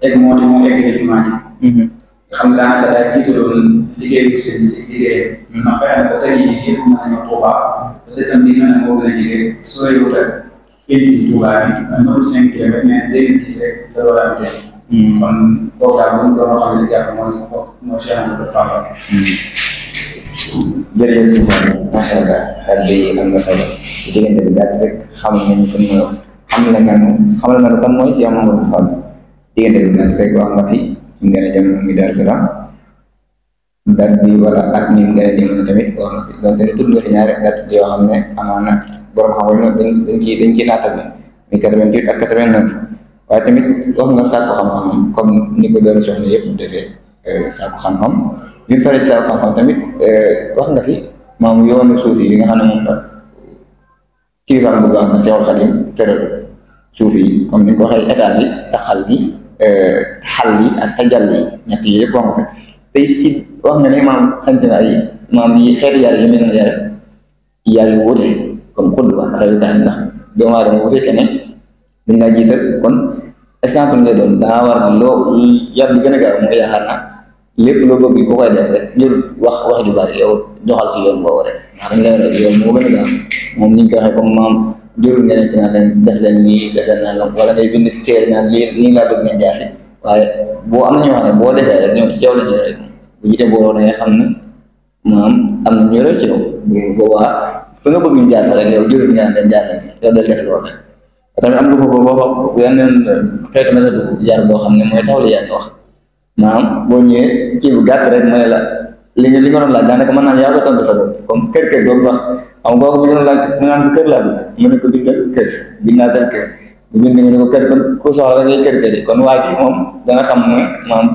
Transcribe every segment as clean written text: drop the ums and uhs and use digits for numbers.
egg moo di moo egg effectivement ji. nga xam ne daanaka daal jiitaloon liggéeyu sëñ si liggéeyam. ndax fexe na ba tey jii yëpp mën nañoo Touba te dëkkam bi nga ne moo gën a jege soriwul ak kenn ci Touba bi mënul 5 kilomètres mais léegi gisee da doon am tey. kon kooku daal bu ñu doon xam ne si gàtt mooy Cheikh Amadou Fadal. jërëjëf si macha allah ak bi am na solo ci diggante bi gàtt rek xamal nañu kon xamal nga kan mooy Cheikh Amadou Fadal diggante bi gàtt rek wax nga fi ñu gën a jamono mi Daaru Salaam dat bi wala ak ni mu gën a jamono tamit wax nga fi donc dañu tudd nga fi ñaari dat yoo xam ne amaana borom xam-xam dañ ciy naatal mi 88 ak 89 waaye tamit wax nga sàkku xam-xam comme ni ko doon soxna yëpp defee sàkku xam-xam bi pare sàkku xam-xam tamit wax nga fi maam yoonu suuf yi nga xam ne moom la kilifaam bu baax na Seexul Xadim tëral suuf yi comme ni nga ko waxee état bi taxal bi xal yi ak tajal yi ñett yi yëpp wax nga fi tey ci wax nga ne maam sant na ay maam yi xeetu yàlla yi mel na yàlla yu wute comme xudd ba ndax ndax doomu aadama bu fekkee ne dañ laa jiital kon exemple ngay doon daa war na loo yar bi gën a gaaw mooy yaakaar naa lépp loo bëgg ko koy def rek jël wax ju bari yow doxal ci yoon boobu rek ndax dañ lay rek yow moo gën a gaaw moom ni ñu ko waxee comme maam jërul nga nekk naa leen def leen nii def leen naan wala ngay bind téere naan lii laa bëgg ngeen jaase waaye boo am na ñoo xam ne boo defee rek ñoom ci yow la ñu rek bu ñu dem boo da ngay xam ne maam am na ñu rek ci yow bu boobaa fa nga bëgg ñu jaar rek yow jërul nga leen jaar rek yow del def loolu rek tamit am nga ko yeneen xeetu na dugg jaar boo xam ne mooy taxaw li yaa wax maanaam boo ñëwee kii bu gàtt rek mooy la li nga doon laaj daanaka mën naa yaa ko tontu sa bopp comme kër boobu wax xam nga kooku bi doon laaj mu naan kër laa bi mu ne ko bindal kër bindaatal kër bu bind nga ne ko kër kon ku soxla ngay kër yi kon waa ji moom da nga xam ne maam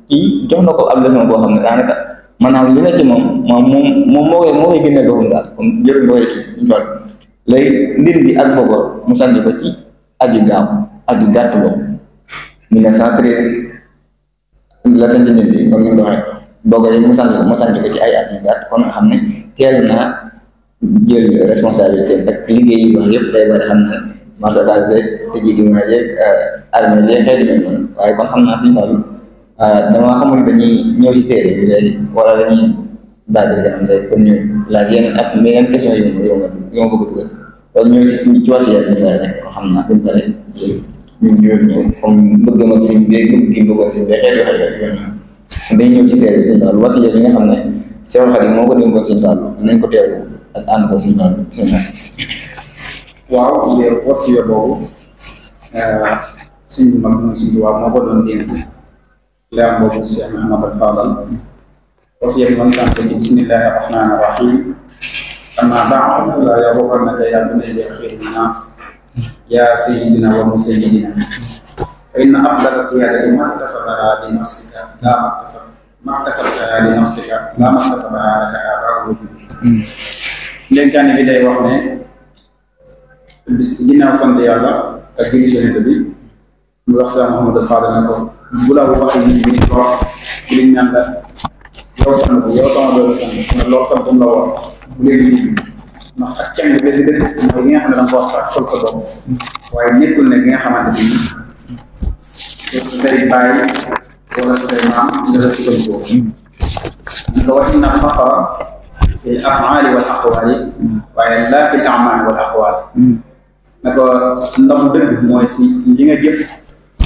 kii jox na ko ab leçon boo xam ne daanaka maanaam li na ci moom moo koy génne boppam daal comme jërë nga koy xool léegi mbir bi ak boobu mu sànni ko ci aju gaaw aju gàtt boobu 1913 la sant nit bi comme ni nga waxee boobu yi mu sànni ko ci ay at yu gàtt kon nga xam ne teel naa jël responsabilité ak liggéey yi wax yëpp day bari xam ne marsage beeg tëjee di mën a yeeg armée yeeg xeetu mel noonu waaye kon xam naa fi mu dama xamul dañuy ñëw ci téere bi léegi wala dañuy daal di dem rek pour ñu laaj yenn ak yeneen question yi yow ma bëgg a dugal loolu ñëw ci wàllu yàlla ñu rek ko xam naa fi mu pare ñu comme bëgg ma si beeg bëgg bëggoon si beeg xeetu xeetu day ñëw ci téere bi suñu wàllu wàllu bi nga xam ne Seexul Xadiim moo ko dénkoon suñu wàllu nañ ko teewlu ak ànd ko suñu wàllu waaw wasiya boobu suñu mag moom suñu waaw moo ko doon dénk leer boobu Cheikh Amadou Fadal wasiya bi man tànk ni bismillahi rahmani rahim amma ba'd fala yaghurrannaka ya bunayya khayru nnas ya sayyidina wa musayyidina fa inna afdala siyadati ma iktasabaha li nafsika ma iktasabtaha li nafsika la ma iktasabaha laka aba'u wujud ndénkaane bi day wax ne bis ginnaaw sant yàlla ak gëri bi mu wax Cheikh Amadou Fadal ne ko bu la waxee nit ñi ko wax liñ naan la yow sama doole sant na loolu tam bu la wax bu léegi nit ñi ndax ak càng dëgg mooy li nga xam ne da nga ko wax sax xol sa bopp waaye nekkul ne li nga xamante ni sa say bàyyi wala sa say maam nga def si ko nga wax inna faqra fi l afaali wal aqwaali waaye laa fi l amaali wal aqwaali na ko ndam dëgg mooy si li nga jëf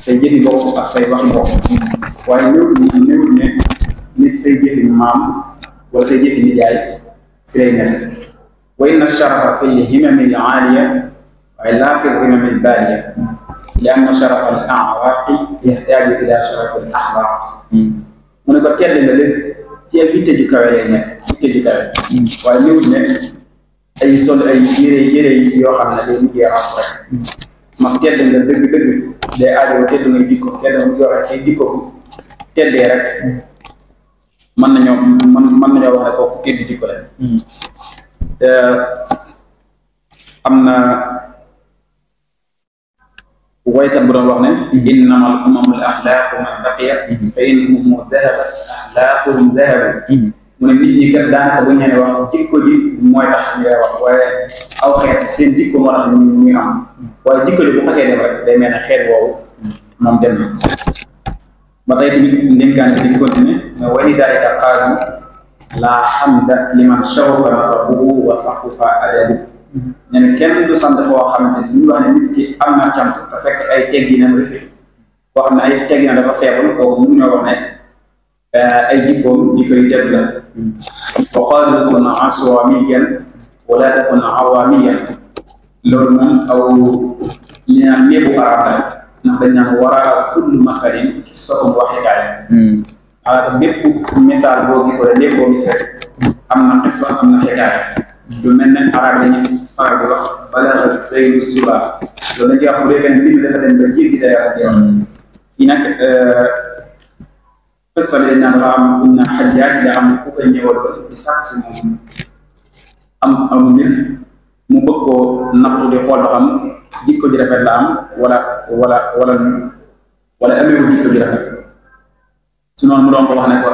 say jëfi bopp ak say waxi bopp waaye ñëwul ne ni say jëfi maam wala say jëfi nijaay si lay nekk wa inna sharafa fi l-himami l-aaliya waaye laa fi l-himami l-baaliya li anna sharafa al-a'raaqi yaxtaaju ila sharafi al-axlaaq mu ne ko tedd nga dëgg ci ak yitte ju kawe lay nekk yitte ju kawe waaye ñëwul ne ay sol ay yére yoo xam ne day mujjee ràpp rek ma tedd nga dëgg-dëgg day aajoo tedd nga jikko tedd nga joxe say jikko bu teddee rek mën nañoo wax ne kooku tedd jikko la te am na woykat bu doon wax ne innamal umamul axlaaqu man baqiya fa innahum dahabat axlaaquhum dahabu mu ne nit ñi kat daanaka bu ñu nee wax jikko ji mooy tax ñu wax waaye aw xeet seen jikko moo tax ñu am waaye jikko ji bu xasee dem rek day mel ne xeet woowu moom dem na ba tey tamit ndénkaan bi di continuer mais wa lidaalika qaalu laa hamda liman sharafa nasabuhu wa saxufa adabu ñu ne kenn du sant koo xamante ni ñu wax ne nit ki am na cant te fekk ay tegginam rafet koo xam ne ay tegginam dafa feebul kooku mu ñoo wax ne ay jikko yu tedd la wa qaalu kun aswamiyan wala takun awamiyan loolu moom aw li naan léebu arab la ndax dañ naan waraa kullu maqalin ci sotum waxikaay alors bépp misaal boo gis wala lépp boo gis rek am na xiswa am na xikaay lu mel ne arab dañuy faral di wax balagha sayru suba loolu la ñuy wax bu dee kenn mbir dafa dem ba jéggi day ak yow fii nag qissa bi dañ naan dafa am na Hajjaaj da am ku koy ñëwal ba di sàkk si moom am mbir mu bëgg koo nattu di xool ba xam jikko ji rafet la am wala ameewu jikko ji rafet su noonu mu doon ko wax ne ko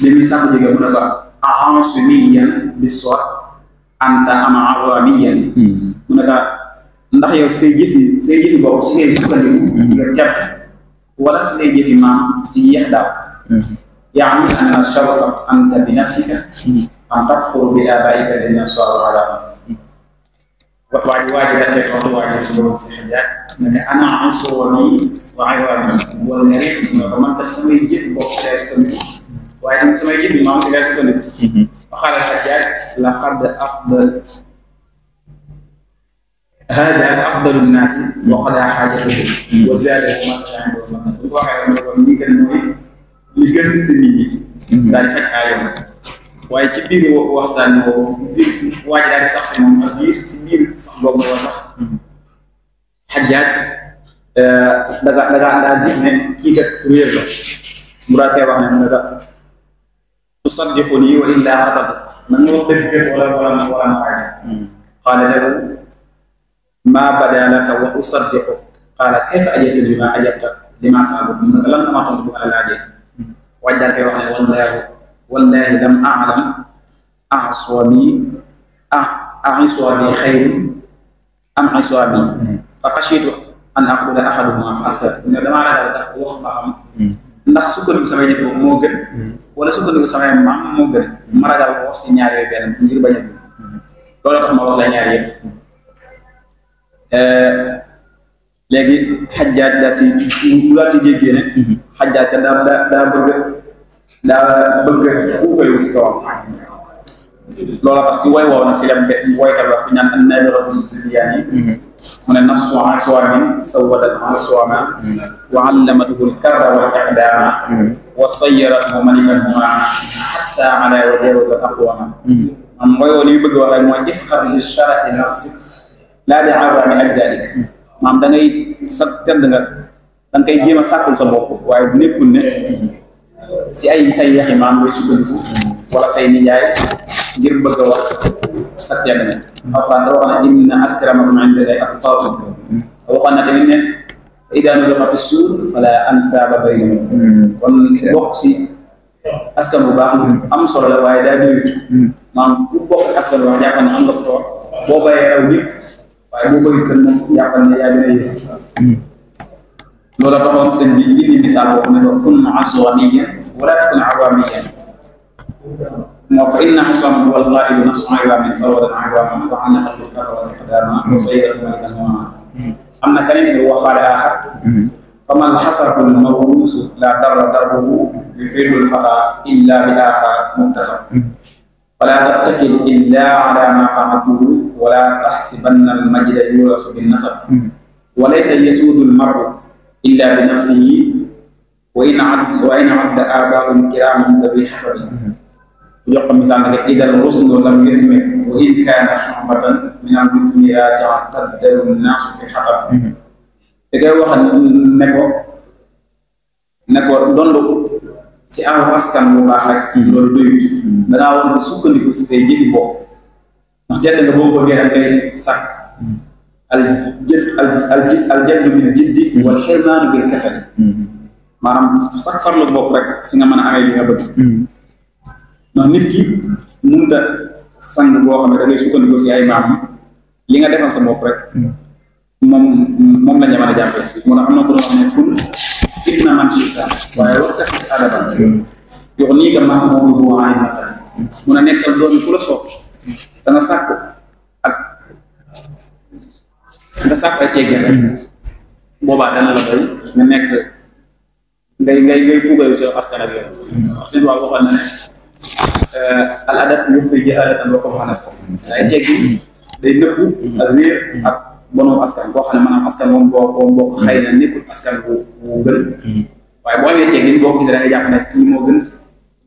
li muy sàkk jege mu ne ko a'asmiyan bis-sawt anta am awamiyan mu ne ko ndax yow say jëfi bopp si ngay sukkandiku nga tedd wala si ngay jëfi maam si yéex daaw yaani anna sharafa anta bi nafsika an tafxuru bi abaika dina soaru alama waaji dañ koy tontu waaji su doon si Hajjaaj ne ana ansurani wa awami wala nga rek nga man kat samay jëf bopp si lay sukkandiku waaye tamit samay jëf maam si lay sukkandiku waxal Hajjaaj laqad afdal hada afdalu nnaasi wa qadaa xaajatahu wa zaadahu ma tashaa bu ko waxee kon li gën mooy li gën si nit ñi daal di faj aayoon waaye ci biir waxtaan boobu biir waa ji daal di sax si moom ak biir si biir sax boobu moo sax Hajjaaj daa gis ne kii kat réer la mu daal koy wax ne mu ne kat tusaddiquni wa illaa xatabtu man nga wax dëgg wala ma xaaj qaala lahu maa badaa laka wa usaddiqu qaala kayfa ajabta bimaa ajabta limaa sa'altuka mu ne ko lan nga ma tontu bu ma la laajee waaj daal koy wax ne wallahi lam a'lam a'iswani xayrun am iswani fa xashiitu an aqula ahaduhumaa fa axtartu ne damaa ragal tax wax ba xam ndax sukkandiku samay jëf moo gën wala sukkandiku samay maam moo gën ma ragal wax si ñaar yooyu benn ngir bañ a loolu tax ma wax la ñaar yëpp léegi Hajjaaj daal si jéggee ne Hajjaaj ka daa bëgg uufale si kawam loola tax si woy woow nag si dem woykat wax bi ñaan an nayratu Zibyaani mu ne nafsu aswamin sawadat aswama wa allamatuhu al-karra wal iqdama wa sayyarathu malikan humama hatta ala wa jawazat aqwama am woy woo li muy bëgg wax rek mooy ifxar li sharafi nafsi laa li awami ajdaadik maam da ngay sa tedd nga da ngay jéem a sàkkul sa bopp waaye bu nekkul ne si ay say yaxi maam ngay sukkandiku wala say nijaay ngir bëgg a wax sa tedd ne alxuraan da wax ne inna akramakum inda llaahi atqaakum waxoon na tamit ne fa idaa nufixa fi suur fala ansaaba baynahum kon bokk si askan bu baax am solo la waaye daa doyut maam ku bokk si askan bu baax jàppal ne am nga ko toog boo bayee raw ñëpp waaye boo koy kën moom jàppal ne yaa gën a yées loolu taxoon sëñ bi indi misaal boobu ne ko kun aswamiyan wala takun awamiyan moo ko inna aswama huwa al-ghaa'ibu nafsu awaamin sawadan awaama wa annaqatu al-karra wal iqdaama wa sayyidatu malikan humama am na keneen bi waxaale aaxar faman xasafu al-mawruusu laa darra darbuhu yufiidu al-fataa illaa bi aaxar muktasab falaa tattakil illaa alaa maa fa'altuhu wa laa taxsibanna al-majda yuurasu bin-nasab wa laysa yasuudu al-mar'u illaa bi nafsihi wa in adda aabaa'uhum kiraaman dawi hasabi jox ko misaal nag idal rusulu lam yusmi wa in kaana shu'batan min al-ismi yata'addadu an-naasu fi xatab da ngay wax ne ko dondu si aw askan bu baax rek loolu doyut dangaa war di sukkandiku si say jëfi bopp ndax tedd nga boo bëggee rek ngay sàkk al jaddu bil jiddi wal xirmaanu bil kasal maanaam sax farlu bopp rek si nga mën a amee li nga bëgg ndax nit ki mënut a sang boo xam ne da ngay sukkandiku si ay maam li nga defal sa bopp rek moom la ñu mën a jàppee moo tax am na ko doon wax ne kun ibna man shi'ta waaye waktasib adaban yughnika mahmuduhu an masal mun a nekkal doomi ku la soob da nga sàkk ay teggin rek boobaa dana la doy nga nekk ngay puugayu sa askan ak yow seen waa waxoon na ne al adab yuxfi jahalatan wa qubha nasab ay teggin day nëbbu ak réer ak bonoom askan boo xam ne maanaam askan moom boo bokk xëy na nekkul askan bu gën waaye boo amee teggin boo ko gisee da ngay jàpp ne kii moo gën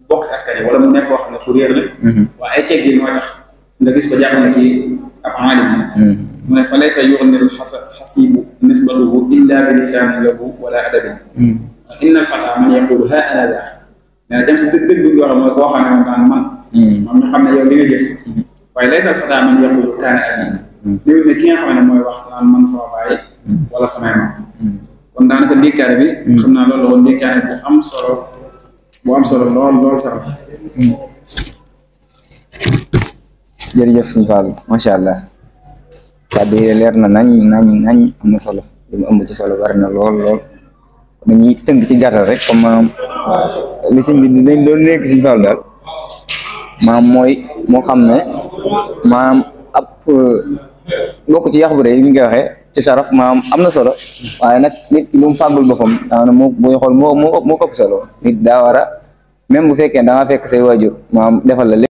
bokk si askan yi wala mu nekk koo xam ne ku réer la waaye ay teggin mooy tax nga gis ko jàpp ne ci ab aalim mu ne fa laysa yughni xasibu nisbatuhu illa bi lisaanin lahu wala adabin inna al fata man yaqulu ha ana daa nee na jëm si dëgg bi nga wax mooy koo xam ne moom daan man moom ñu xam ne yow li nga jëf waaye laysa al fata man yaqulu kaana abi léegi ne ki nga xam ne mooy wax naan man sama baay wala samay maam kon daanaka ndékkaane bi xam naa loolu la woon ndékkaane bu am solo lool sax jërëjëf suñu Fallou macha allah kàddu yi leer na nañ am na solo li mu ëmb ci solo bari na lool dañuy tënk ci gàttal rek comme maanaam li sëñ bi dañ doon nekk suñu Fallou daal maanaam mooy moo xam ne maanaam ab bokk ci yàq bu rëy li nga waxee ci saraf maanaam am na solo waaye nag nit ki lu mu fàggul boppam daanaka booy xool moo ëpp solo nit daa war a même bu fekkee da nga fekk say waajur maanaam defal la